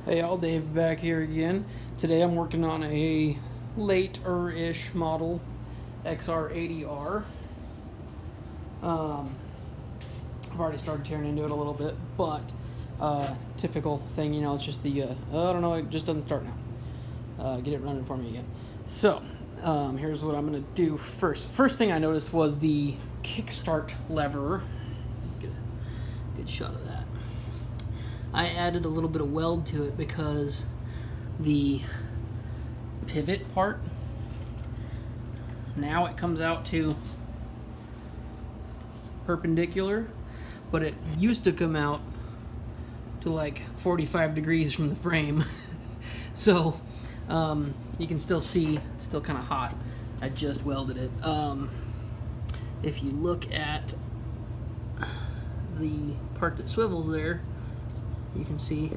Hey all, Dave back here again. Today I'm working on a later-ish model XR80R. I've already started tearing into it a little bit, but typical thing, you know, it's just the, I don't know, it just doesn't start now. Get it running for me again. So, here's what I'm going to do first. First thing I noticed was the kickstart lever. Get a good shot of that. I added a little bit of weld to it because the pivot part, now it comes out to perpendicular, but it used to come out to like 45 degrees from the frame. So you can still see it's still kind of hot. I just welded it. If you look at the part that swivels there, you can see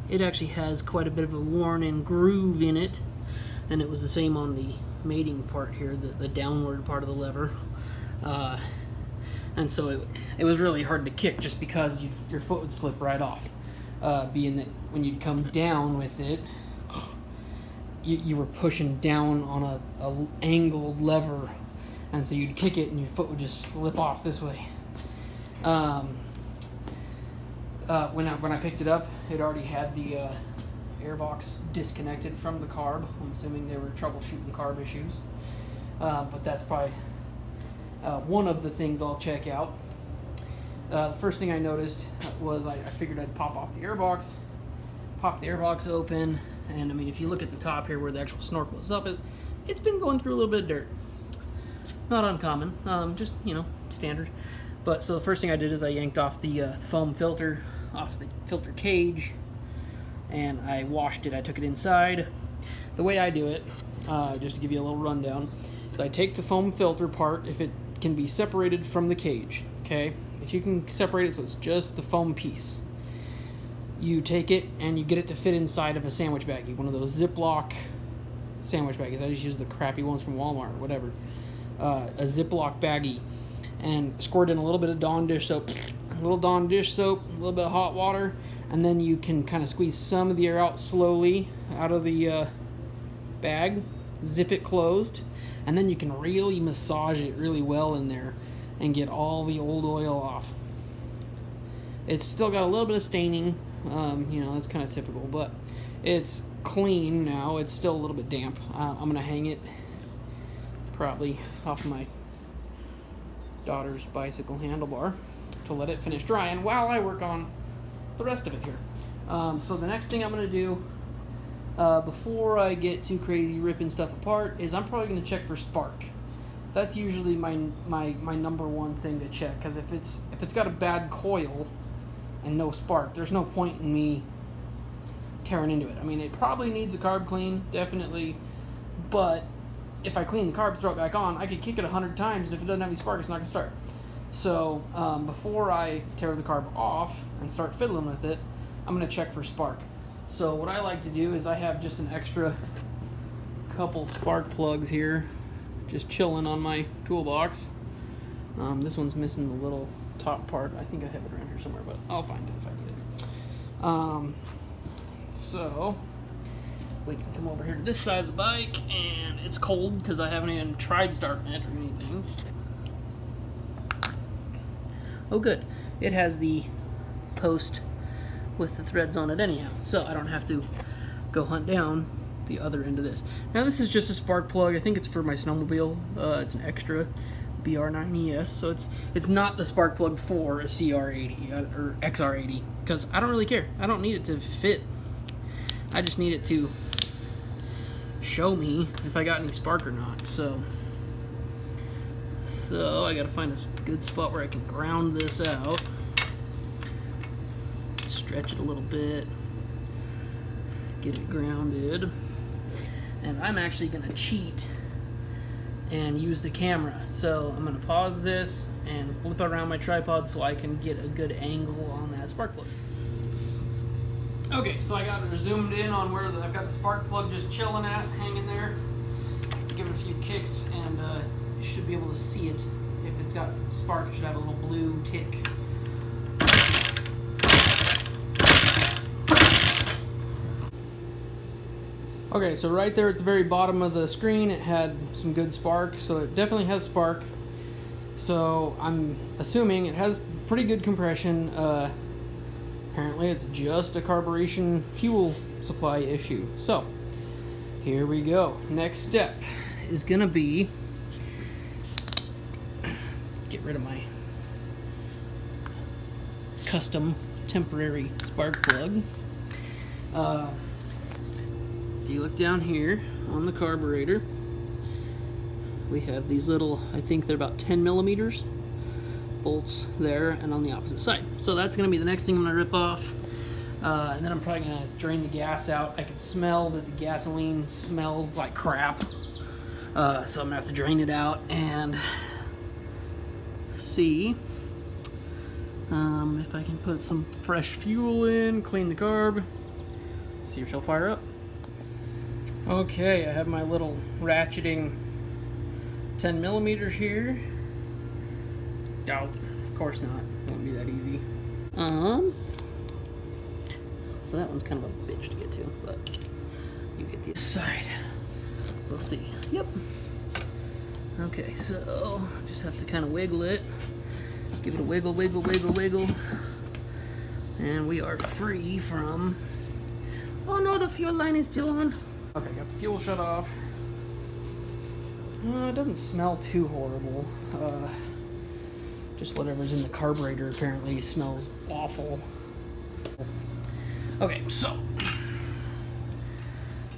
it actually has quite a bit of a worn-in groove in it, and it was the same on the mating part here, the downward part of the lever. And so it was really hard to kick just because your foot would slip right off. Being that when you'd come down with it, you were pushing down on a angled lever, and so you'd kick it and your foot would just slip off this way. When I picked it up, it already had the airbox disconnected from the carb. I'm assuming they were troubleshooting carb issues. But that's probably one of the things I'll check out. The first thing I noticed was I figured I'd pop off the airbox, pop the airbox open, and I mean, if you look at the top here where the actual snorkel itself is, it's been going through a little bit of dirt. Not uncommon, just, you know, standard. But so the first thing I did is I yanked off the foam filter off the filter cage, and I washed it. I took it inside. The way I do it, just to give you a little rundown, is I take the foam filter part, if it can be separated from the cage, okay? If you can separate it so it's just the foam piece, you take it and you get it to fit inside of a sandwich baggie, one of those Ziploc sandwich baggies. I just use the crappy ones from Walmart or whatever. A Ziploc baggie, and squirt in a little bit of Dawn dish soap, a little Dawn dish soap, a little bit of hot water, and then you can kind of squeeze some of the air out slowly out of the bag, zip it closed, and then you can really massage it really well in there and get all the old oil off. It's still got a little bit of staining, you know, that's kind of typical, but it's clean now. It's still a little bit damp. I'm going to hang it probably off my daughter's bicycle handlebar to let it finish drying while I work on the rest of it here. So the next thing I'm going to do before I get too crazy ripping stuff apart is I'm probably going to check for spark. That's usually my number one thing to check, because if it's got a bad coil and no spark, there's no point in me tearing into it. I mean, it probably needs a carb clean, definitely, but if I clean the carb, throw it back on, I could kick it 100 times, and if it doesn't have any spark, it's not going to start. So before I tear the carb off and start fiddling with it, I'm going to check for spark. So what I like to do is I have just an extra couple spark plugs here, just chilling on my toolbox. This one's missing the little top part. I think I have it around here somewhere, but I'll find it if I need it. So we can come over here to this side of the bike, and it's cold because I haven't even tried starting it or anything. Oh good, it has the post with the threads on it anyhow, so I don't have to go hunt down the other end of this. Now this is just a spark plug. I think it's for my snowmobile. It's an extra BR9ES, so it's not the spark plug for a CR80 or XR80, because I don't really care. I don't need it to fit. I just need it to show me if I got any spark or not. So I gotta find a good spot where I can ground this out, stretch it a little bit, get it grounded, and I'm actually gonna cheat and use the camera. So I'm gonna pause this and flip it around my tripod so I can get a good angle on that spark plug. Okay, so I got it zoomed in on where I've got the spark plug just chilling at, hanging there. Give it a few kicks, and you should be able to see it. If it's got spark, it should have a little blue tick. Okay, so right there at the very bottom of the screen, it had some good spark, so it definitely has spark. So I'm assuming it has pretty good compression. Apparently it's just a carburation fuel supply issue. So here we go. Next step is gonna be get rid of my custom temporary spark plug. If you look down here on the carburetor, we have these little, I think they're about 10 millimeters bolts there, and on the opposite side. So that's going to be the next thing I'm going to rip off. And then I'm probably going to drain the gas out. I can smell that the gasoline smells like crap. So I'm going to have to drain it out and see if I can put some fresh fuel in, clean the carb, see if she'll fire up. Okay, I have my little ratcheting 10 millimeters here. Doubt, of course not. Won't be that easy. So that one's kind of a bitch to get to, but you get the side. We'll see. Yep. Okay, so just have to kind of wiggle it. Give it a wiggle, wiggle, wiggle, wiggle. And we are free from... Oh no, the fuel line is still on. Okay, got the fuel shut off. It doesn't smell too horrible. Just whatever's in the carburetor apparently smells awful. Okay, so I'm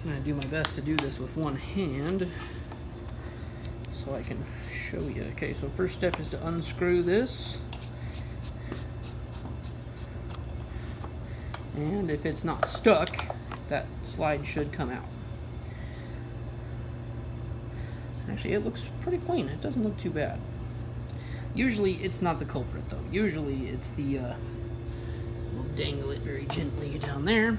gonna do my best to do this with one hand so I can show you. Okay, so first step is to unscrew this. And if it's not stuck, that slide should come out. Actually, it looks pretty clean. It doesn't look too bad. Usually, it's not the culprit, though. Usually, it's the... we'll dangle it very gently down there.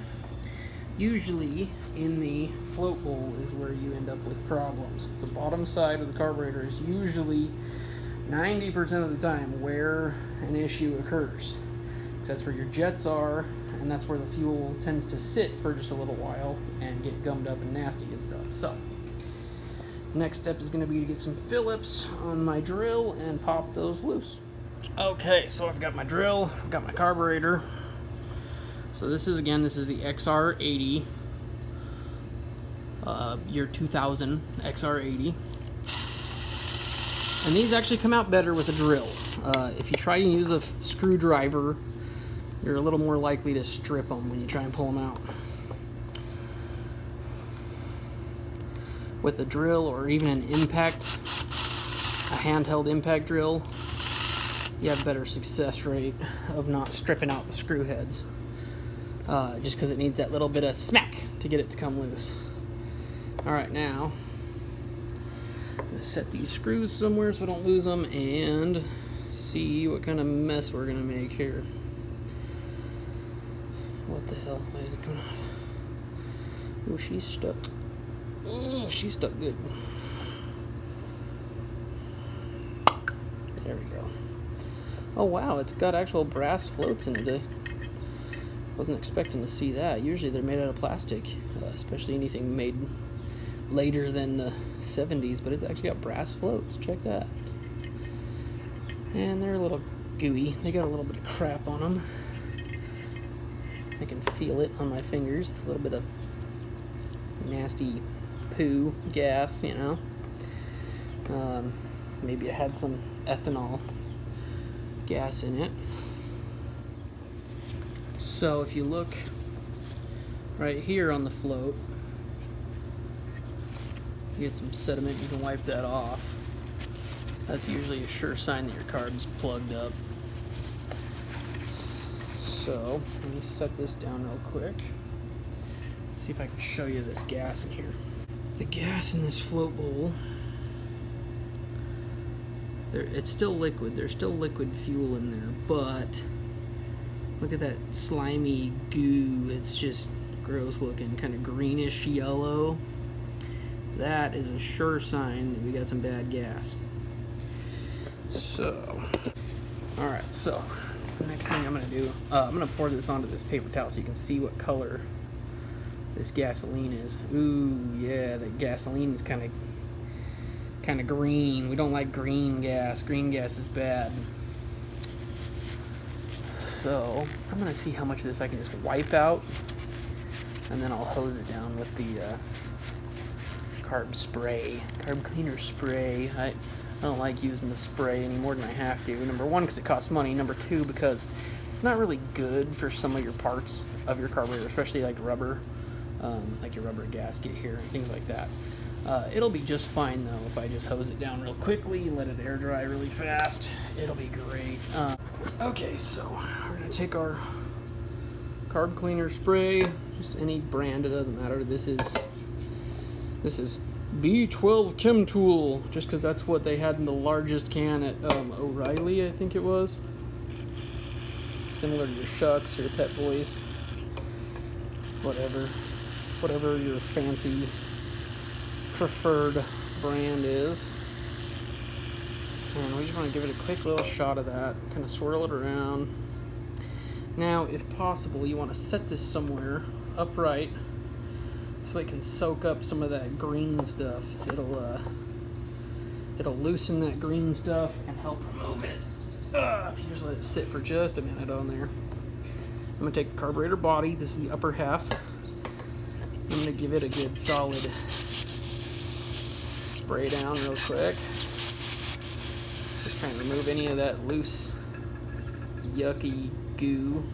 Usually, in the float bowl is where you end up with problems. The bottom side of the carburetor is usually 90% of the time where an issue occurs. That's where your jets are, and that's where the fuel tends to sit for just a little while and get gummed up and nasty and stuff. So, next step is going to be to get some Phillips on my drill and pop those loose. Okay, so I've got my drill, I've got my carburetor. So this is the XR80, year 2000 XR80. And these actually come out better with a drill. If you try to use a screwdriver, you're a little more likely to strip them when you try and pull them out. With a drill or even an impact, a handheld impact drill, you have better success rate of not stripping out the screw heads. Just because it needs that little bit of smack to get it to come loose. Alright, now I'm going to set these screws somewhere so I don't lose them and see what kind of mess we're going to make here. What the hell? Why is it coming off? Oh, she's stuck. Oh, she's stuck good. There we go. Oh wow, it's got actual brass floats in it. Wasn't expecting to see that. Usually they're made out of plastic, especially anything made later than the 70s, but it's actually got brass floats. Check that. And they're a little gooey. They got a little bit of crap on them. I can feel it on my fingers. A little bit of nasty poo gas, you know. Maybe it had some ethanol gas in it. So if you look right here on the float, you get some sediment, you can wipe that off. That's usually a sure sign that your carb's plugged up. So let me set this down real quick. See if I can show you this gas in here. The gas in this float bowl, it's still liquid. There's still liquid fuel in there, but look at that slimy goo. It's just gross looking, kind of greenish yellow. That is a sure sign that we got some bad gas. So, alright, so the next thing I'm going to do, I'm going to pour this onto this paper towel so you can see what color this gasoline is. Ooh, yeah, that gasoline is kind of green. We don't like green gas. Green gas is bad. So I'm gonna see how much of this I can just wipe out, and then I'll hose it down with the carb cleaner spray. I don't like using the spray any more than I have to. Number one, because it costs money. Number two, because it's not really good for some of your parts of your carburetor, especially like rubber, like your rubber gasket here and things like that. It'll be just fine though if I just hose it down real quickly and let it air dry really fast. It'll be great. Okay, so we're gonna take our carb cleaner spray, just any brand, it doesn't matter. This is B12 Chem Tool, just because that's what they had in the largest can at O'Reilly, I think it was. Similar to your Shucks or Pet Boys, whatever your fancy preferred brand is. And we just want to give it a quick little shot of that, kind of swirl it around. Now, if possible, you want to set this somewhere upright so it can soak up some of that green stuff. It'll loosen that green stuff and help remove it. If you just let it sit for just a minute on there. I'm going to take the carburetor body. This is the upper half. I'm going to give it a good solid spray down real quick. Just trying to remove any of that loose, yucky goo.